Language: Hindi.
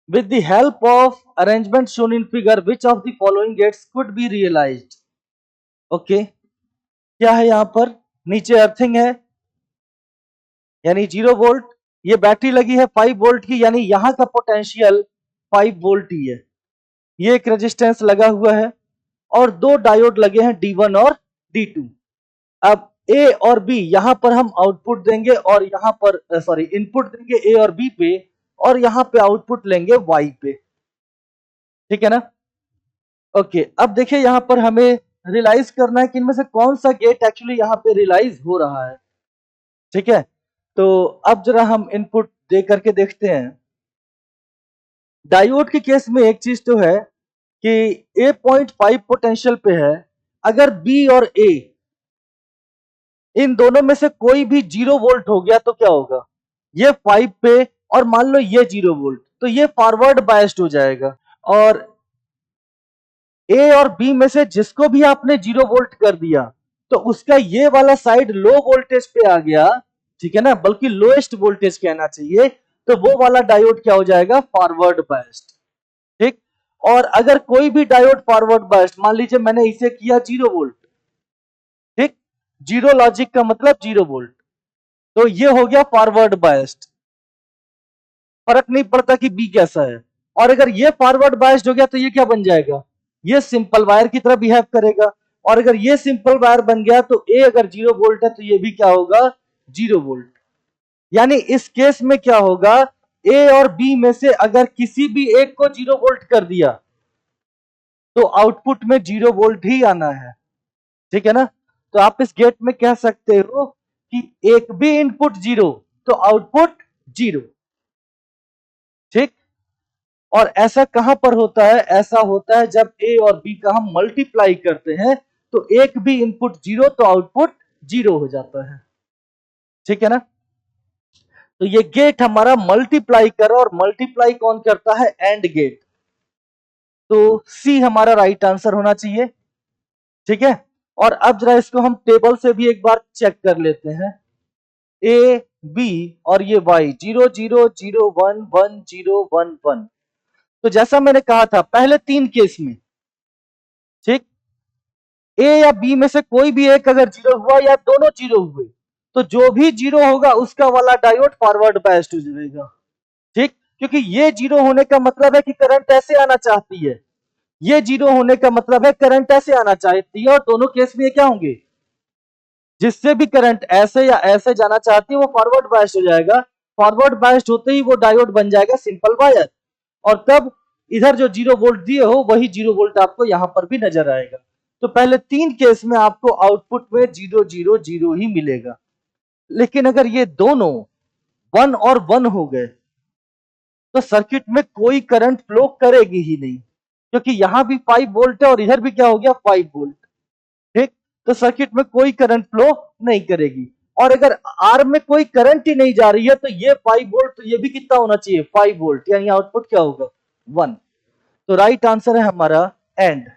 With the help of arrangement shown in figure, which of the following gates could be realized? Okay क्या है यहाँ पर? नीचे अर्थिंग है यानी 0 वोल्ट, ये बैटरी लगी है 5 वोल्ट की, यानी यहाँ का पोटेंशियल 5 वोल्ट ही है। ये एक रेजिस्टेंस लगा हुआ है और दो डायोड लगे हैं D1 और D2। अब ए और बी यहां पर हम आउटपुट देंगे और यहां पर इनपुट देंगे ए और बी पे, और यहां पे आउटपुट लेंगे वाई पे। ठीक है ना? ओके, अब देखिए यहां पर हमें रियलाइज करना है कि इनमें से कौन सा गेट एक्चुअली यहां पे रियलाइज हो रहा है। ठीक है, तो अब जरा हम इनपुट दे करके देखते हैं। डायोड के केस में एक चीज तो है कि ए 0.5 पोटेंशियल पे है। अगर बी और ए इन दोनों में से कोई भी 0 वोल्ट हो गया तो क्या होगा? ये 5 पे और मान लो ये 0 वोल्ट, तो ये फॉरवर्ड बायस्ड हो जाएगा। और ए और बी में से जिसको भी आपने 0 वोल्ट कर दिया तो उसका ये वाला साइड लो वोल्टेज पे आ गया। ठीक है ना, बल्कि लोएस्ट वोल्टेज कहना चाहिए, तो वो वाला डायोड क्या हो जाएगा? Forward biased. ठीक, और अगर कोई भी डायोड फॉरवर्ड बायस्ड, मान लीजिए मैंने इसे किया 0 वोल्ट, ठीक, जीरो लॉजिक का मतलब 0 वोल्ट, तो ये हो गया फॉरवर्ड बायस्ड, फर्क नहीं पड़ता कि बी कैसा है। और अगर ये फॉरवर्ड बायस्ड हो गया तो ये क्या बन जाएगा? ये सिंपल वायर की तरह बिहेव करेगा। और अगर ये सिंपल वायर बन गया तो ए अगर 0 वोल्ट है तो ये भी क्या होगा? 0 वोल्ट। यानी इस केस में क्या होगा? ए और बी में से अगर किसी भी एक को 0 वोल्ट कर दिया तो आउटपुट में 0 वोल्ट ही आना है। ठीक है ना? तो आप इस गेट में कह सकते हो कि एक भी इनपुट 0 तो आउटपुट 0। ठीक, और ऐसा कहां पर होता है? ऐसा होता है जब ए और बी का हम मल्टीप्लाई करते हैं तो एक भी इनपुट 0 तो आउटपुट 0 हो जाता है। ठीक है ना? तो ये गेट हमारा मल्टीप्लाई कर रहा है, और मल्टीप्लाई कौन करता है? And gate. तो सी हमारा राइट आंसर होना चाहिए। ठीक है, और अब जरा इसको हम टेबल से भी एक बार चेक कर लेते हैं। ए बी और ये वाई 0 0 0 1 1 0 1 1। तो जैसा मैंने कहा था पहले 3 केस में, ठीक, ए या बी में से कोई भी एक अगर 0 हुआ या दोनों 0 हुए तो जो भी 0 होगा उसका वाला डायोड फॉरवर्ड बायस्ड हो जाएगा। ठीक, क्योंकि ये 0 होने का मतलब है कि करंट ऐसे आना चाहती है, ये 0 होने का मतलब है करंट ऐसे आना चाहती है, और दोनों केस में ये क्या होंगे? जिससे भी करंट ऐसे या ऐसे जाना चाहती है वो फॉरवर्ड बायस्ड हो जाएगा। फॉरवर्ड बायस्ड होते ही वो डायोड बन जाएगा सिंपल वायर, और तब इधर जो 0 वोल्ट दिए हो वही 0 वोल्ट आपको यहां पर भी नजर आएगा। तो पहले 3 केस में आपको आउटपुट में 0 0 0 ही मिलेगा। लेकिन अगर ये दोनों 1 और 1 हो गए तो सर्किट में कोई करंट फ्लो करेगी ही नहीं, क्योंकि यहां भी 5 वोल्ट है और इधर भी क्या हो गया? 5 वोल्ट। ठीक, तो सर्किट में कोई करंट फ्लो नहीं करेगी। और अगर आर में कोई करंट ही नहीं जा रही है तो ये 5 वोल्ट, तो ये भी कितना होना चाहिए? 5 वोल्ट, यानी आउटपुट क्या होगा? 1। तो राइट आंसर है हमारा एंड।